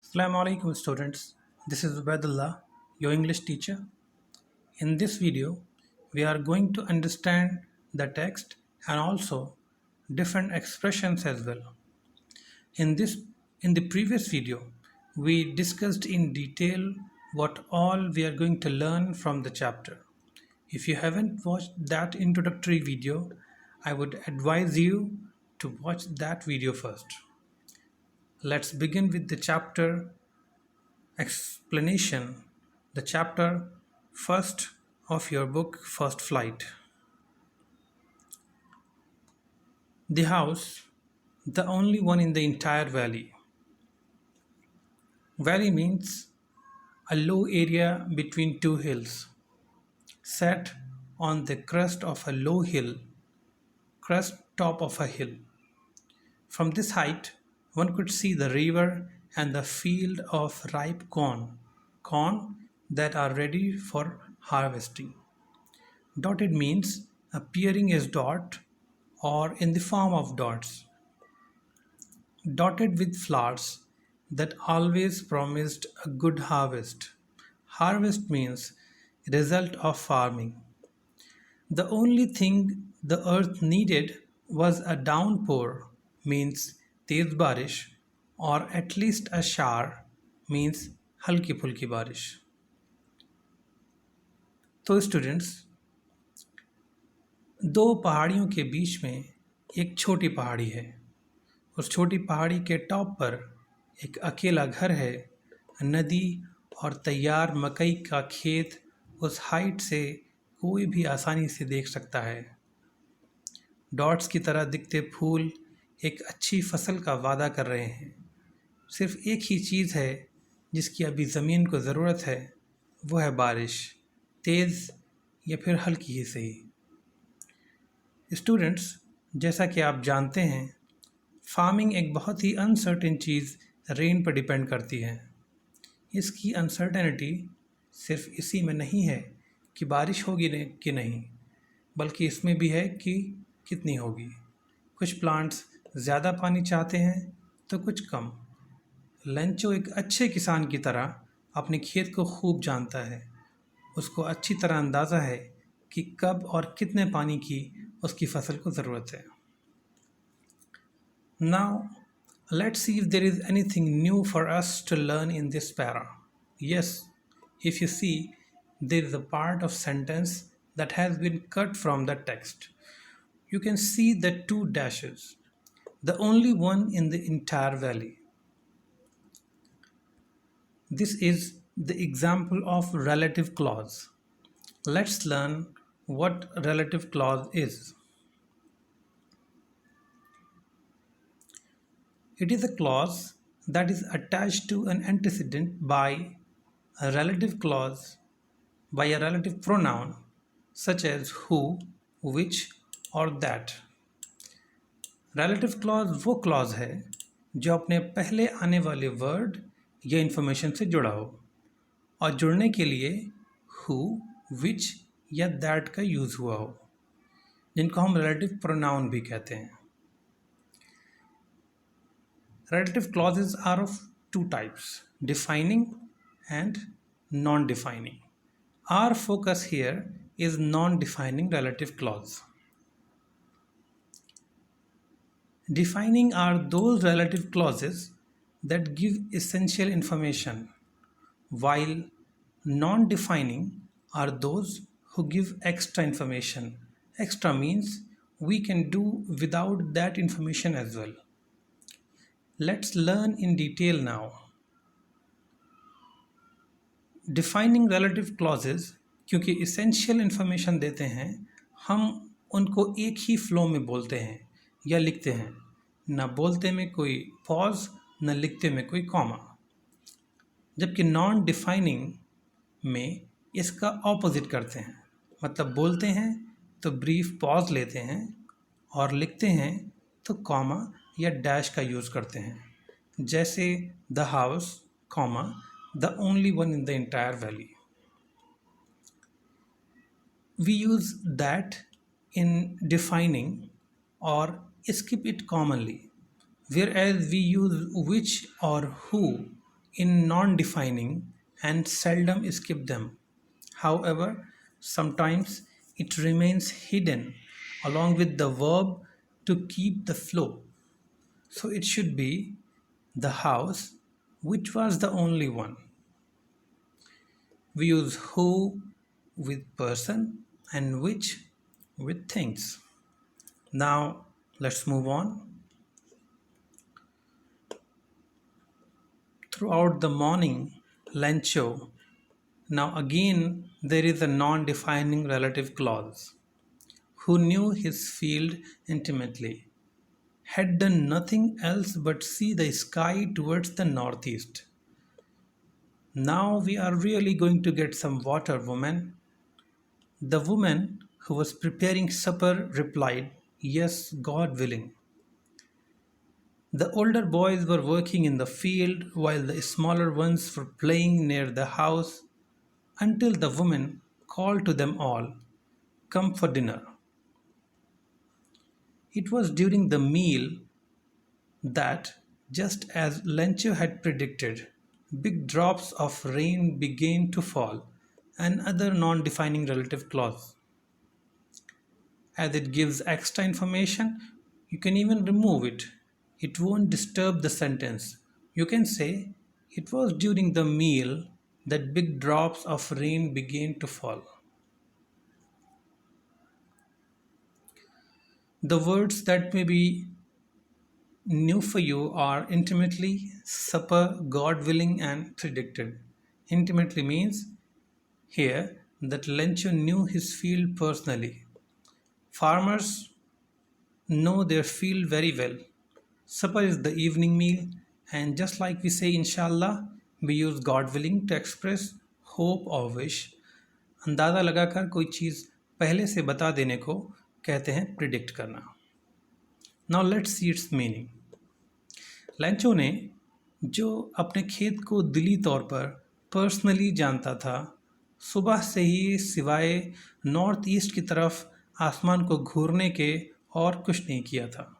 Assalamu alaikum students. This is Ubaidullah, your English teacher. In this video, we are going to understand the text and also different expressions as well. In this in the previous video, we discussed in detail what all we are going to learn from the chapter. If you haven't watched that introductory video, I would advise you to watch that video first. Let's begin with the chapter explanation, the chapter first of your book, First Flight. The house, the only one in the entire valley. Valley means a low area between two hills, set on the crest of a low hill, crest top of a hill. From this height, one could see the river and the field of ripe corn that are ready for harvesting. Dotted means appearing as dot or in the form of dots. Dotted with flowers that always promised a good harvest. Harvest means result of farming. The only thing the earth needed was a downpour, means तेज बारिश, or at least a shower, means हल्की फुल्की बारिश. तो students, दो पहाड़ियों के बीच में एक छोटी पहाड़ी है. उस छोटी पहाड़ी के टॉप पर एक अकेला घर है. नदी और तैयार मकई का खेत उस हाइट से कोई भी आसानी से देख सकता है. डॉट्स की तरह दिखते फूल एक अच्छी फसल का वादा कर रहे हैं. सिर्फ एक ही चीज़ है जिसकी अभी ज़मीन को ज़रूरत है, वो है बारिश, तेज़ या फिर हल्की ही सही. स्टूडेंट्स, जैसा कि आप जानते हैं, फार्मिंग एक बहुत ही अनसर्टेन चीज़ रेन पर डिपेंड करती है. इसकी अनसर्टेनिटी सिर्फ इसी में नहीं है कि बारिश होगी कि नहीं, बल्कि इसमें भी है कि कितनी होगी. कुछ प्लांट्स ज़्यादा पानी चाहते हैं तो कुछ कम. लंचो एक अच्छे किसान की तरह अपने खेत को खूब जानता है. उसको अच्छी तरह अंदाज़ा है कि कब और कितने पानी की उसकी फसल को ज़रूरत है. Now, let's see if there is anything new for us to learn in this para. Yes, if you see, there is a part of sentence that has been cut from the text. You can see the two dashes, the only one in the entire valley. This is the example of relative clause. Let's learn what relative clause is. It is a clause that is attached to an antecedent by a relative clause, by a relative pronoun such as who, which और that. Relative clause वो clause है जो अपने पहले आने वाले word या information से जुड़ा हो और जुड़ने के लिए who, which या that का यूज़ हुआ हो, जिनको हम relative pronoun भी कहते हैं. Relative clauses are of two types, defining and non-defining. Our focus here is non-defining relative clause. Defining are those relative clauses that give essential information, while non-defining are those who give extra information. Extra means we can do without that information as well. Let's learn in detail now. Defining relative clauses क्योंकि essential information देते हैं, हम उनको एक ही flow में बोलते हैं या लिखते हैं. ना बोलते में कोई पॉज, ना लिखते में कोई कॉमा. जबकि नॉन डिफाइनिंग में इसका ऑपोजिट करते हैं. मतलब बोलते हैं तो ब्रीफ पॉज लेते हैं और लिखते हैं तो कॉमा या डैश का यूज़ करते हैं. जैसे the house, comma, the only one in the entire valley. We use that in defining or skip it commonly, whereas we use which or who in non-defining and seldom skip them. However, sometimes it remains hidden along with the verb to keep the flow. So it should be the house, which was the only one. We use who with person and which with things. Now let's move on. Throughout the morning, Lencho. Now again, there is a non-defining relative clause. Who knew his field intimately, had done nothing else but see the sky towards the northeast. Now we are really going to get some water, woman. The woman who was preparing supper replied, Yes, God willing. The older boys were working in the field while the smaller ones were playing near the house until the woman called to them all, Come for dinner. It was during the meal that, just as Lencho had predicted, big drops of rain began to fall, another non defining relative clause. As it gives extra information, you can even remove it. It won't disturb the sentence. You can say, It was during the meal that big drops of rain began to fall. The words that may be new for you are intimately, supper, God willing, and predicted. Intimately means here that Lencho knew his field personally. Farmers know their field very well. Supper is the evening meal, and just like we say Inshallah, we use God willing to express hope or wish. अंदाज़ा लगाकर कोई चीज़ पहले से बता देने को कहते हैं प्रिडिक्ट करना. Now let's see it's meaning. Lencho ने, जो अपने खेत को दिली तौर पर पर्सनली जानता था, सुबह से ही सिवाय नॉर्थ ईस्ट की तरफ आसमान को घूरने के और कुछ नहीं किया था.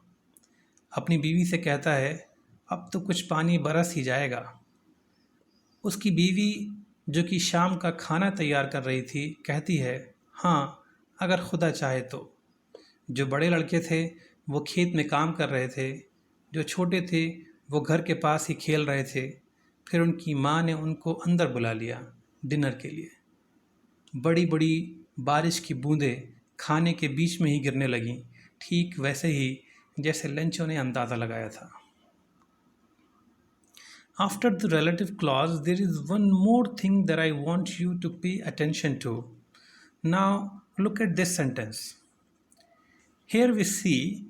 अपनी बीवी से कहता है, अब तो कुछ पानी बरस ही जाएगा. उसकी बीवी, जो कि शाम का खाना तैयार कर रही थी, कहती है, हाँ, अगर खुदा चाहे तो. जो बड़े लड़के थे वो खेत में काम कर रहे थे, जो छोटे थे वो घर के पास ही खेल रहे थे. फिर उनकी माँ ने उनको अंदर बुला लिया डिनर के लिए. बड़ी बड़ी बारिश की बूंदें खाने के बीच में ही गिरने लगीं, ठीक वैसे ही जैसे लेंचो ने अंदाज़ा लगाया था. After the relative clause, there is one more thing that I want you to pay attention to. Now, look at this sentence. Here we see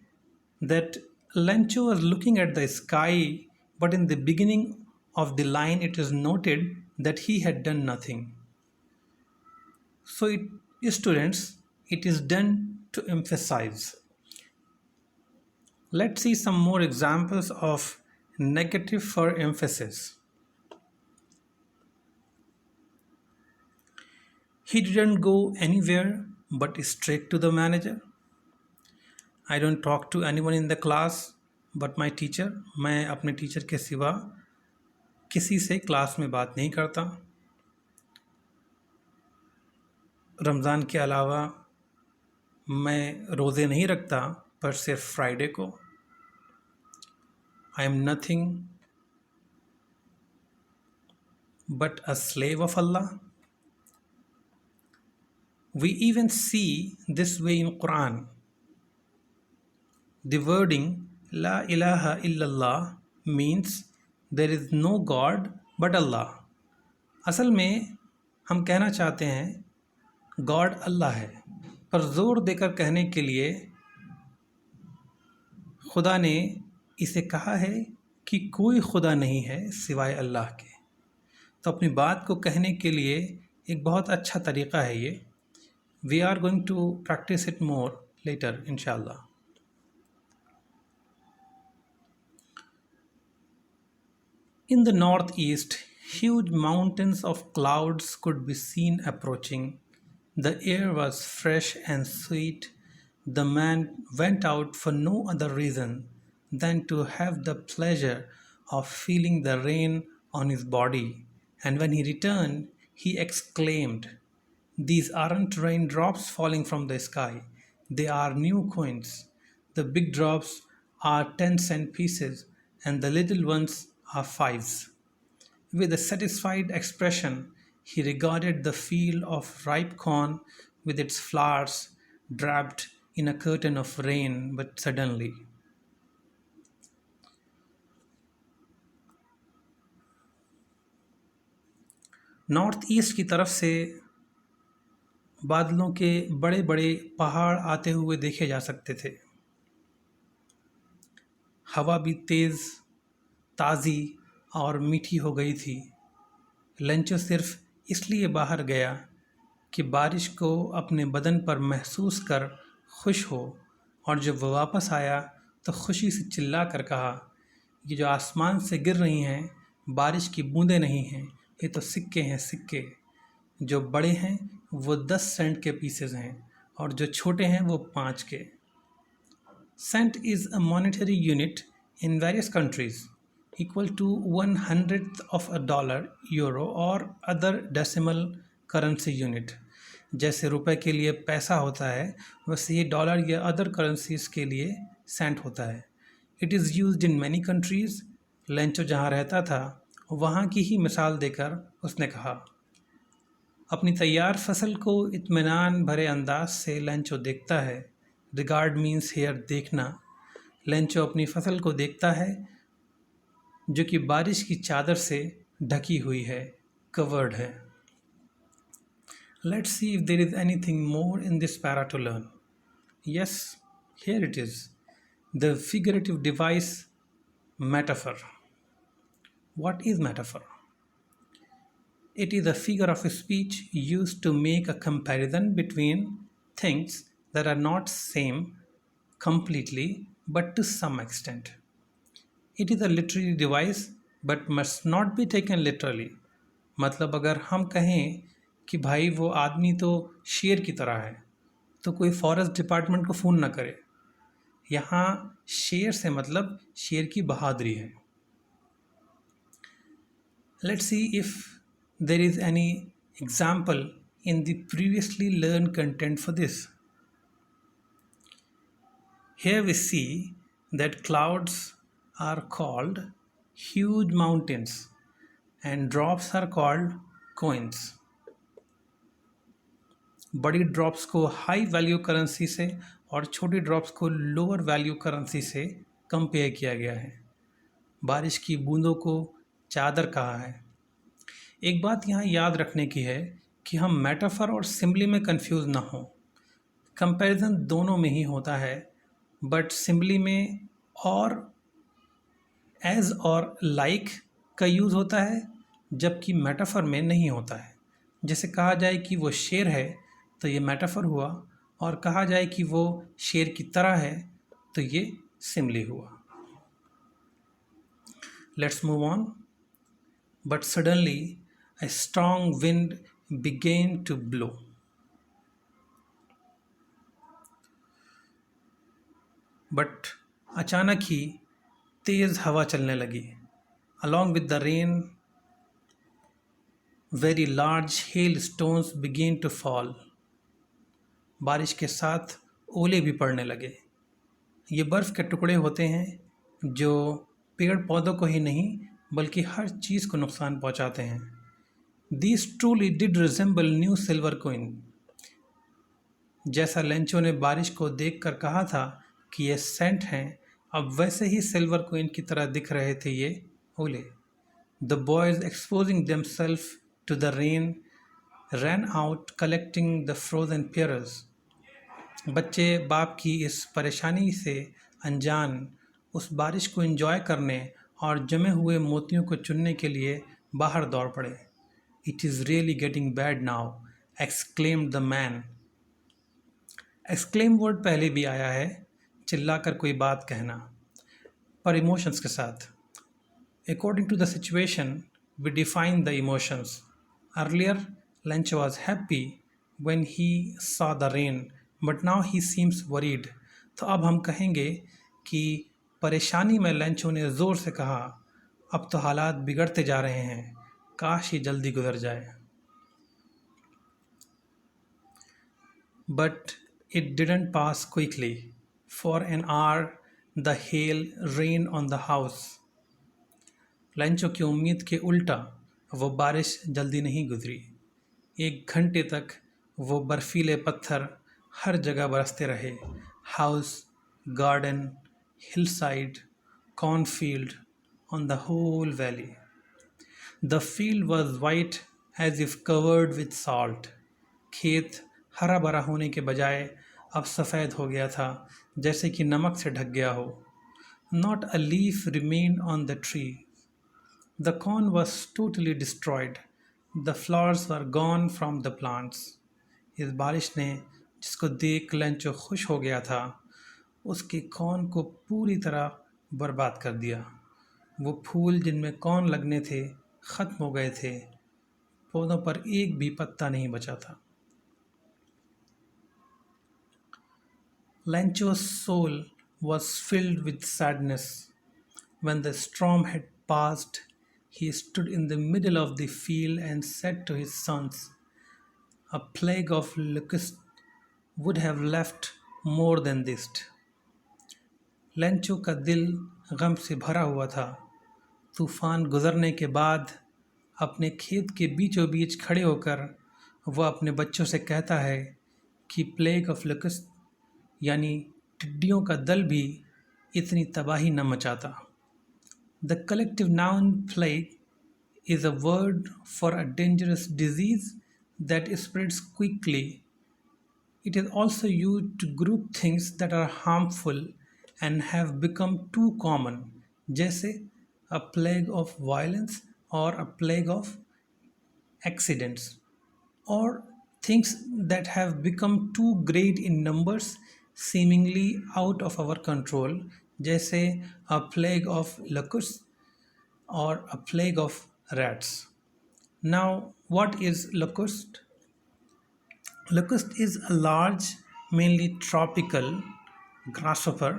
that Lencho was looking at the sky, but in the beginning of the line, it is noted that he had done nothing. So, students, it is done to emphasize. Let's see some more examples of negative for emphasis. He didn't go anywhere but straight to the manager. I don't talk to anyone in the class but my teacher. मैं अपने teacher के सिवा किसी से class में बात नहीं करता. रमज़ान के अलावा मैं रोज़े नहीं रखता पर सिर्फ फ्राइडे को. I am nothing but a slave of Allah. We even see this way in Quran. The wording La ilaha illallah means there is no God but Allah. असल में हम कहना चाहते हैं गॉड अल्लाह है, पर ज़ोर देकर कहने के लिए खुदा ने इसे कहा है कि कोई खुदा नहीं है सिवाय अल्लाह के. तो अपनी बात को कहने के लिए एक बहुत अच्छा तरीक़ा है ये. We are going to practice it more later इंशाल्लाह. In the northeast, huge mountains of clouds could be seen approaching. The air was fresh and sweet. The man went out for no other reason than to have the pleasure of feeling the rain on his body, and when he returned, he exclaimed, "These aren't raindrops falling from the sky, they are new coins. The big drops are 10-cent pieces, and the little ones are fives." With a satisfied expression, he regarded the field of ripe corn with its flowers draped in a curtain of rain, but suddenly north east की तरफ से बादलों के बड़े बड़े पहाड़ आते हुए देखे जा सकते थे। हवा भी तेज़, ताज़ी और मीठी हो गई थी। लंचो सिर्फ इसलिए बाहर गया कि बारिश को अपने बदन पर महसूस कर खुश हो, और जब वह वापस आया तो खुशी से चिल्ला कर कहा, "ये जो आसमान से गिर रही हैं बारिश की बूंदें नहीं हैं, ये तो सिक्के हैं, सिक्के। जो बड़े हैं वो 10 सेंट के पीसेज हैं और जो छोटे हैं वो 5 के।" Cent is a monetary unit in various countries, equal to 1/100th of a dollar, euro or other decimal currency unit. जैसे रुपए के लिए पैसा होता है, वैसे ही डॉलर या अदर करेंसीज के लिए सेंट होता है। It is used in many countries. Lencho जहाँ रहता था वहाँ की ही मिसाल देकर उसने कहा। अपनी तैयार फसल को इत्मीनान भरे अंदाज से लेंचो देखता है। रिगार्ड मीन्स हेयर, देखना। लेंचो अपनी फसल को देखता है जो कि बारिश की चादर से ढकी हुई है, कवर्ड है। Let's see if there is anything more in this para to learn. Yes, here it is. The figurative device metaphor. What is metaphor? It is a figure of speech used to make a comparison between things that are not same completely but to some extent. It is a literary device but must not be taken literally. मतलब अगर हम कहें कि भाई वो आदमी तो शेर की तरह है, तो कोई फॉरेस्ट डिपार्टमेंट को फ़ोन ना करे। यहाँ शेर से मतलब शेर की बहादुरी है। Let's see if there is any example in the previously learned content for this. Here we see that clouds are called huge mountains and drops are called coins. बड़ी ड्रॉप्स को हाई वैल्यू करेंसी से और छोटी drops को lower value currency से compare किया गया है। बारिश की बूंदों को चादर कहा है। एक बात यहाँ याद रखने की है कि हम मेटाफर और सिम्बली में कंफ्यूज ना हो। कंपैरिजन दोनों में ही होता है, बट सिम्बली में और एज और लाइक का यूज़ होता है, जबकि मेटाफर में नहीं होता है। जैसे कहा जाए कि वो शेर है तो ये मेटाफर हुआ, और कहा जाए कि वो शेर की तरह है तो ये सिम्बली हुआ। Let's move on. But suddenly a strong wind began to blow. But अचानक ही तेज़ हवा चलने लगी। Along with the rain, very large hailstones began to fall. बारिश के साथ ओले भी पड़ने लगे। ये बर्फ़ के टुकड़े होते हैं जो पेड़ पौधों को ही नहीं बल्कि हर चीज़ को नुकसान पहुंचाते हैं। These truly did resemble new silver coin. जैसा लेंचो ने बारिश को देखकर कहा था कि ये सेंट हैं, अब वैसे ही सिल्वर कोइन की तरह दिख रहे थे ये ओले। The boys exposing themselves to the rain ran out collecting the frozen pears. बच्चे बाप की इस परेशानी से अनजान उस बारिश को एंजॉय करने और जमे हुए मोतियों को चुनने के लिए बाहर दौड़ पड़े। "It is really getting bad now," exclaimed the man. Exclaim word पहले भी आया है, चिल्लाकर कोई बात कहना, पर इमोशंस के साथ। According to the situation, we define the emotions. Earlier, Lencho was happy when he saw the rain, but now he seems worried. तो अब हम कहेंगे कि परेशानी में लेंचो ने ज़ोर से कहा, अब तो हालात बिगड़ते जा रहे हैं, काश ये जल्दी गुजर जाए। But it didn't pass quickly. For an hour, the hail rained on the house. लंचों की उम्मीद के उल्टा वो बारिश जल्दी नहीं गुजरी। 1 घंटे तक वो बर्फीले पत्थर हर जगह बरसते रहे। House, garden, Hillside, cornfield, on the whole valley. The field was white as if covered with salt. खेत हरा भरा होने के बजाय अब सफ़ेद हो गया था, जैसे कि नमक से ढक गया हो। Not a leaf remained on the tree. The corn was totally destroyed. The flowers were gone from the plants. इस बारिश ने जिसको देख लंचो खुश हो गया था, उसके कॉर्न को पूरी तरह बर्बाद कर दिया। वो फूल जिनमें कॉर्न लगने थे ख़त्म हो गए थे। पौधों पर एक भी पत्ता नहीं बचा था। Lancho's soul was filled with sadness. When the storm had passed, he stood in the middle of the field and said to his sons, "A plague of locusts would have left more than this." लंचो का दिल गम से भरा हुआ था। तूफान गुजरने के बाद अपने खेत के बीचों बीच खड़े होकर वह अपने बच्चों से कहता है कि प्लेग ऑफ लोकस्ट यानी टिड्डियों का दल भी इतनी तबाही न मचाता। The collective noun plague is a word for a dangerous disease that spreads quickly. It is also used to group things that are harmful and have become too common, जैसे a plague of violence or a plague of accidents, or things that have become too great in numbers, seemingly out of our control, जैसे a plague of locusts or a plague of rats. Now, what is locust? Locust is a large, mainly tropical grasshopper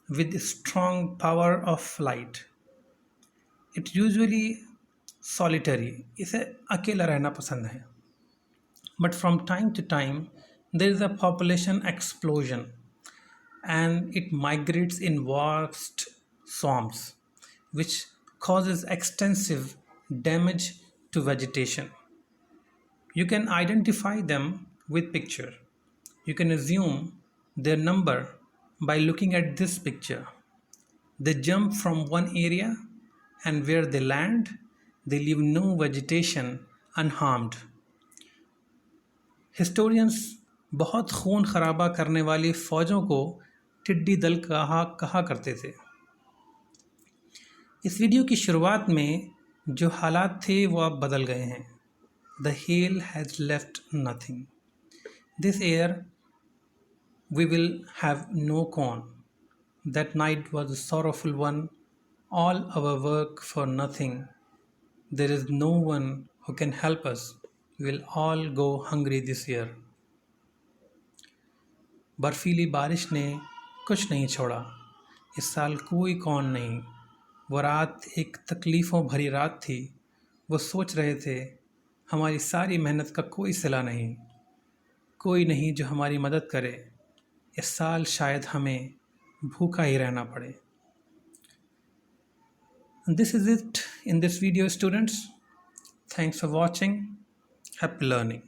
with strong power of flight. It usually solitary. इसे अकेला रहना पसंद है. But from time to time, there is a population explosion and it migrates in vast swarms, which causes extensive damage to vegetation. You can identify them with picture. You can assume their number by looking at this picture. They jump from one area and where they land, they leave no vegetation unharmed. Historians बहुत खून खराबा करने वाली फौजों को टिड्डी दल कहा करते थे। इस वीडियो की शुरुआत में जो हालात थे वो अब बदल गए हैं। The hail has left nothing. This year we will have no corn. That night was a sorrowful one. All our work for nothing. There is no one who can help us. We will all go hungry this year. बर्फीली बारिश ने कुछ नहीं छोड़ा। इस साल कोई कौन नहीं। वो रात एक तकलीफ़ों भरी रात थी। वो सोच रहे थे हमारी सारी मेहनत का कोई सिला नहीं, कोई नहीं जो हमारी मदद करे। इस साल शायद हमें भूखा ही रहना पड़े। This is it in this video, students. Thanks for watching. Happy learning.